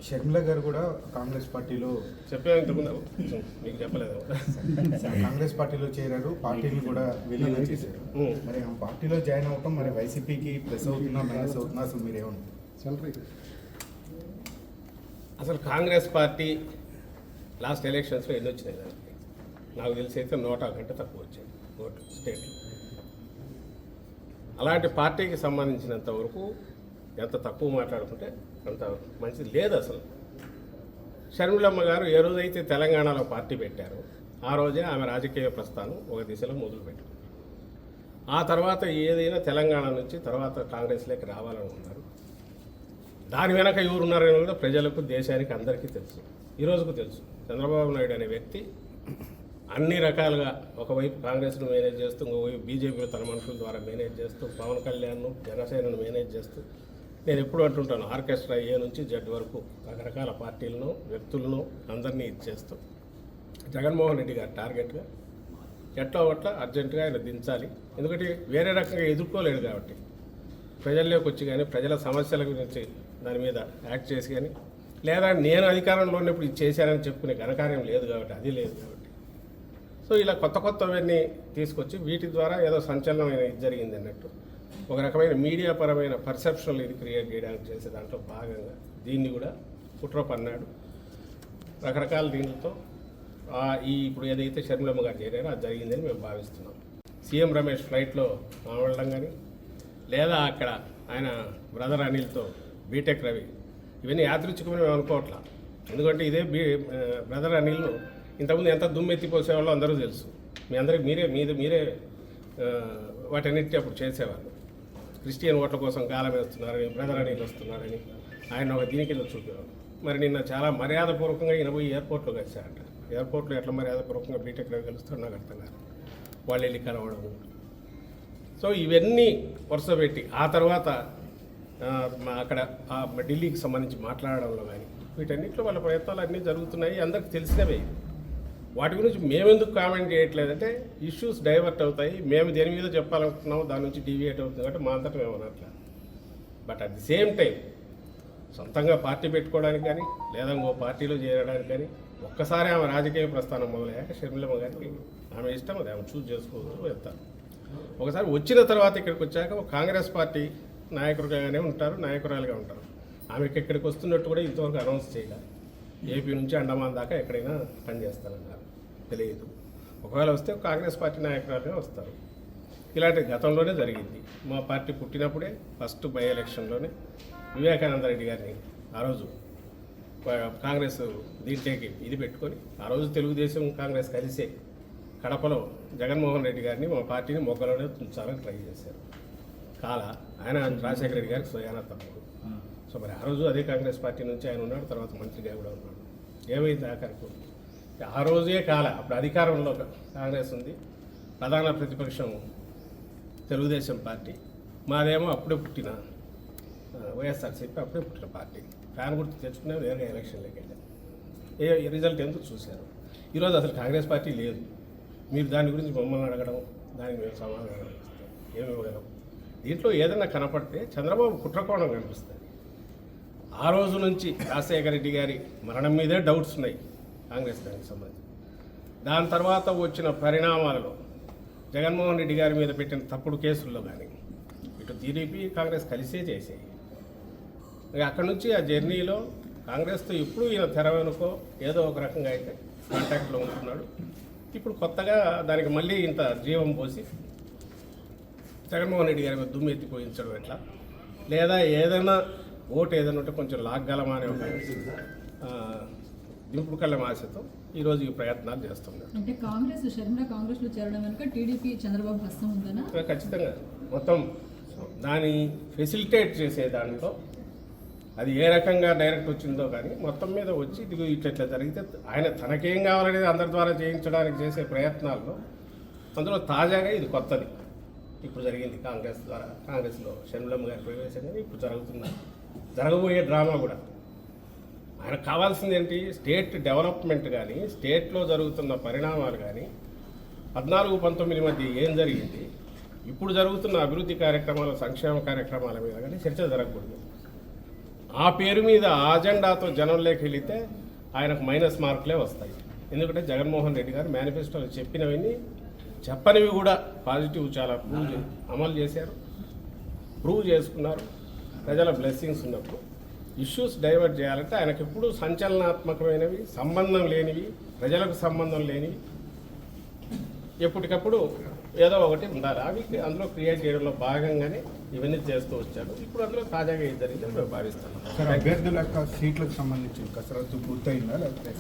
షర్మిల గారు కూడా కాంగ్రెస్ పార్టీలో చెప్పాను ఇంతకుముందు, మీకు చెప్పలేదు. కాంగ్రెస్ పార్టీలో చేరారు, పార్టీని కూడా విలీనం చేశారు. మరి ఆ పార్టీలో జాయిన్ అవ్వటం మరి వైసీపీకి ప్లస్ అవుతున్నా మైనస్ అవుతున్నా అసలు మీరేమన్నారు? అసలు కాంగ్రెస్ పార్టీ లాస్ట్ ఎలక్షన్స్లో ఎన్ని వచ్చినాయి దానికి నాకు తెలిసి అయితే 100 కంటే తక్కువ వచ్చాయి ఓటు స్టేట్లో. అలాంటి పార్టీకి సంబంధించినంత వరకు ఎంత తక్కువ మాట్లాడుకుంటే అంత మంచిది లేదు. అసలు షర్మిలమ్మ గారు ఏ రోజైతే తెలంగాణలో పార్టీ పెట్టారో ఆ రోజే ఆమె రాజకీయ ప్రస్థానం ఒక దిశలో మొదలుపెట్టారు. ఆ తర్వాత ఏదైనా తెలంగాణ నుంచి తర్వాత కాంగ్రెస్లోకి రావాలని ఉన్నారు. దాని వెనక ఎవరున్నారని కూడా ప్రజలకు, దేశానికి అందరికీ తెలుసు. ఈరోజుకు తెలుసు. చంద్రబాబు నాయుడు అనే వ్యక్తి అన్ని రకాలుగా ఒకవైపు కాంగ్రెస్ను మేనేజ్ చేస్తూ, ఇంకోవైపు బీజేపీలో తన మనుషుల ద్వారా మేనేజ్ చేస్తూ, పవన్ కళ్యాణ్ను, జనసేనను మేనేజ్ చేస్తూ, నేను ఎప్పుడు అంటుంటాను, ఆర్కెస్ట్రా ఏ నుంచి జడ్ వరకు రకరకాల పార్టీలను, వ్యక్తులను అందరినీ ఇచ్చేస్తూ జగన్మోహన్ రెడ్డి గారు టార్గెట్గా ఎట్లా ఒట్లా అర్జెంటుగా ఆయన దించాలి. ఎందుకంటే వేరే రకంగా ఎదుర్కోలేడు కాబట్టి ప్రజల్లోకి వచ్చి కానీ ప్రజల సమస్యల గురించి దాని మీద యాక్ట్ చేసి కానీ, లేదా నేను అధికారంలో ఉన్నప్పుడు ఇది చేశానని చెప్పుకునే ఘనకార్యం లేదు కాబట్టి, అది లేదు కాబట్టి, సో ఇలా కొత్తవన్నీ తీసుకొచ్చి వీటి ద్వారా ఏదో సంచలనమైన ఇది జరిగింది అన్నట్టు ఒక రకమైన మీడియా పరమైన పర్సెప్షన్లు ఇది క్రియేట్ చేయడానికి చేసే దాంట్లో భాగంగా దీన్ని కూడా కుట్ర పన్నాడు. రకరకాల దీనితో ఇప్పుడు ఏదైతే షర్మిలమ్మ గారు చేరారో అది జరిగిందని మేము భావిస్తున్నాం. సీఎం రమేష్ ఫ్లైట్లో వెళ్ళడం కానీ, లేదా అక్కడ ఆయన బ్రదర్ అనిల్తో బీటెక్ రవి, ఇవన్నీ యాదృచ్ఛికమని మేము అనుకోవట్లా. ఎందుకంటే ఇదే బ్రదర్ అనిల్ను ఇంతకుముందు ఎంత దుమ్మెత్తిపోసేవాళ్ళో అందరూ తెలుసు. మీ అందరికి మీరే వాటన్నిటి అప్పుడు చేసేవాళ్ళు. క్రిస్టియన్ ఓట్ల కోసం గాలం వేస్తున్నారని, బ్రదర్ అనిల్ వస్తున్నారని ఆయన ఒక దీని కింద చూపేవాళ్ళు. మరి నిన్న చాలా మర్యాదపూర్వకంగా ఈయన పోయి ఎయిర్పోర్ట్లో కలిశారంట. ఎయిర్పోర్ట్లో ఎట్లా మర్యాదపూర్వకంగా బీటెక్ రవి కలుస్తారో నాకు అర్థం కాదు. వాళ్ళు వెళ్ళి కలవడం. సో ఇవన్నీ వరుస పెట్టి ఆ తర్వాత అక్కడ ఢిల్లీకి సంబంధించి మాట్లాడడంలో కానీ వీటన్నిటిలో వాళ్ళ ప్రయత్నాలు అన్నీ జరుగుతున్నాయి, అందరికి తెలిసినవే. వాటి గురించి మేమెందుకు కామెంట్ చేయట్లేదంటే ఇష్యూస్ డైవర్ట్ అవుతాయి, మేము దేని మీద చెప్పాలనుకుంటున్నామో దాని నుంచి డీవియేట్ అవుతుంది కాబట్టి మా అంతటా మేము అనట్లేదు. But at the same time సొంతంగా పార్టీ పెట్టుకోవడానికి కానీ, లేదా ఇంకో పార్టీలో చేరడానికి కానీ ఒక్కసారి ఆమె రాజకీయ ప్రస్థానం మొదలయ్యాక షర్మిలమ్మ గారికి ఆమె ఇష్టం, అది ఆమె చూస్ చేసుకోవచ్చు, వెళ్తారు. ఒకసారి వచ్చిన తర్వాత ఇక్కడికి వచ్చాక కాంగ్రెస్ పార్టీ నాయకులుగానే ఉంటారు, నాయకురాలుగా ఉంటారు. ఆమెకి ఇక్కడికి వస్తున్నట్టు కూడా ఇంతవరకు అనౌన్స్ చేయాలి. ఏపీ నుంచి అండమాన్ దాకా ఎక్కడైనా పనిచేస్తారన్నారు, తెలియదు. ఒకవేళ వస్తే కాంగ్రెస్ పార్టీ నాయకురాలుగా వస్తారు. ఇలాంటి గతంలోనే జరిగింది. మా పార్టీ పుట్టినప్పుడే ఫస్ట్ బై ఎలక్షన్లోనే వివేకానంద రెడ్డి గారిని ఆ రోజు కాంగ్రెస్ దీంట్లోకి ఇది పెట్టుకొని ఆ రోజు తెలుగుదేశం కాంగ్రెస్ కలిసే కడపలో జగన్మోహన్ రెడ్డి గారిని మా పార్టీని మొగ్గలోనే ఉంచాలని ట్రై చేశారు. ఆయన రాజశేఖర రెడ్డి గారికి స్వయానా తమ్ముడు. సో మరి ఆ రోజు అదే కాంగ్రెస్ పార్టీ నుంచి ఆయన ఉన్నాడు, తర్వాత మంత్రిగా కూడా ఉన్నాడు. ఏమైంది ఆఖరికి ఆ రోజే అప్పుడు అధికారంలో కాంగ్రెస్ ఉంది, ప్రధాన ప్రతిపక్షం తెలుగుదేశం పార్టీ, మాదేమో అప్పుడే పుట్టిన వైఎస్ఆర్సీపీ అప్పుడే పుట్టిన పార్టీ. ఫ్యాన్ గుర్తు తెచ్చుకునే వేరే ఎలక్షన్లోకి వెళ్ళాం. రిజల్ట్ ఎందుకు చూశారు. ఈరోజు అసలు కాంగ్రెస్ పార్టీ లేదు. మీరు దాని గురించి మమ్మల్ని అడగడం, దానికి మేము సమాధానం ఇస్తాం, ఏమి ఇవ్వగలం. దీంట్లో ఏదైనా కనపడితే చంద్రబాబు కుట్రకోణం కనిపిస్తుంది. ఆ రోజు నుంచి రాజశేఖర రెడ్డి గారి మరణం మీదే డౌట్స్ ఉన్నాయి కాంగ్రెస్ దానికి సంబంధించి. దాని తర్వాత వచ్చిన పరిణామాలలో జగన్మోహన్ రెడ్డి గారి మీద పెట్టిన తప్పుడు కేసుల్లో కానీ ఇటు టీడీపీ కాంగ్రెస్ కలిసే చేసాయి. అక్కడి నుంచి ఆ జర్నీలో కాంగ్రెస్తో ఇప్పుడు ఈయన తెర వెనుకో ఏదో ఒక రకంగా అయితే కాంటాక్ట్లో ఉంటున్నాడు. ఇప్పుడు కొత్తగా దానికి మళ్ళీ ఇంత జీవం పోసి జగన్మోహన్ రెడ్డి గారి మీద దుమ్ము ఎత్తిపోయించడం ఎట్లా, లేదా ఏదైనా ఓటు ఏదైనా ఉంటే కొంచెం లాగ్గలమా అనే ఒక దింపుడు కళ్ళ ఆశతో ఈరోజు ఈ ప్రయత్నాలు చేస్తున్నారు. అంటే షర్మిల కాంగ్రెస్లో చేరడం వెనుక టీడీపీ చంద్రబాబు హస్తం ఉందనా? ఖచ్చితంగా మొత్తం దాన్ని ఫెసిలిటేట్ చేసే దాంట్లో అది ఏ రకంగా డైరెక్ట్ వచ్చిందో కానీ మొత్తం మీద వచ్చి ఇది ఇట్లా జరిగితే ఆయన తనకేం కావాలనేది అందరి ద్వారా చేయించడానికి చేసే ప్రయత్నాల్లో అందులో తాజాగా ఇది కొత్తది ఇప్పుడు జరిగింది. కాంగ్రెస్లో షర్మిలమ్మ గారి ప్రవేశం కానీ ఇప్పుడు జరగబోయే డ్రామా కూడా ఆయనకు కావాల్సింది ఏంటి, స్టేట్ డెవలప్మెంట్ కానీ స్టేట్లో జరుగుతున్న పరిణామాలు కానీ 14-19 మధ్య ఏం జరిగింది, ఇప్పుడు జరుగుతున్న అభివృద్ధి కార్యక్రమాల సంక్షేమ కార్యక్రమాల మీద కానీ చర్చ జరగకూడదు. ఆ పేరు మీద ఆ అజెండాతో జనంలోకి వెళితే ఆయనకు మైనస్ మార్కులే వస్తాయి. ఎందుకంటే జగన్మోహన్ రెడ్డి గారు మేనిఫెస్టోలో చెప్పినవన్నీ చెప్పనివి కూడా పాజిటివ్ చాలా అమలు చేశారు, ప్రూవ్ చేసుకున్నారు. ప్రజల బ్లెస్సింగ్స్ ఉన్నప్పుడు ఇష్యూస్ డైవర్ట్ చేయాలంటే ఆయనకు ఎప్పుడు సంచలనాత్మకమైనవి, సంబంధం లేనివి, ప్రజలకు సంబంధం లేనివి ఎప్పటికప్పుడు ఏదో ఒకటి ఉండాలి. అవి అందులో క్రియేట్ చేయడంలో భాగంగానే ఇవన్నీ చేస్తూ వచ్చారు. ఇప్పుడు అందులో తాజాగా ఇది జరిగిందని మేము భావిస్తున్నాం. సార్, అభ్యర్థుల యొక్క సీట్లకు సంబంధించి కసరత్తు పూర్తయిందా లేకపోతే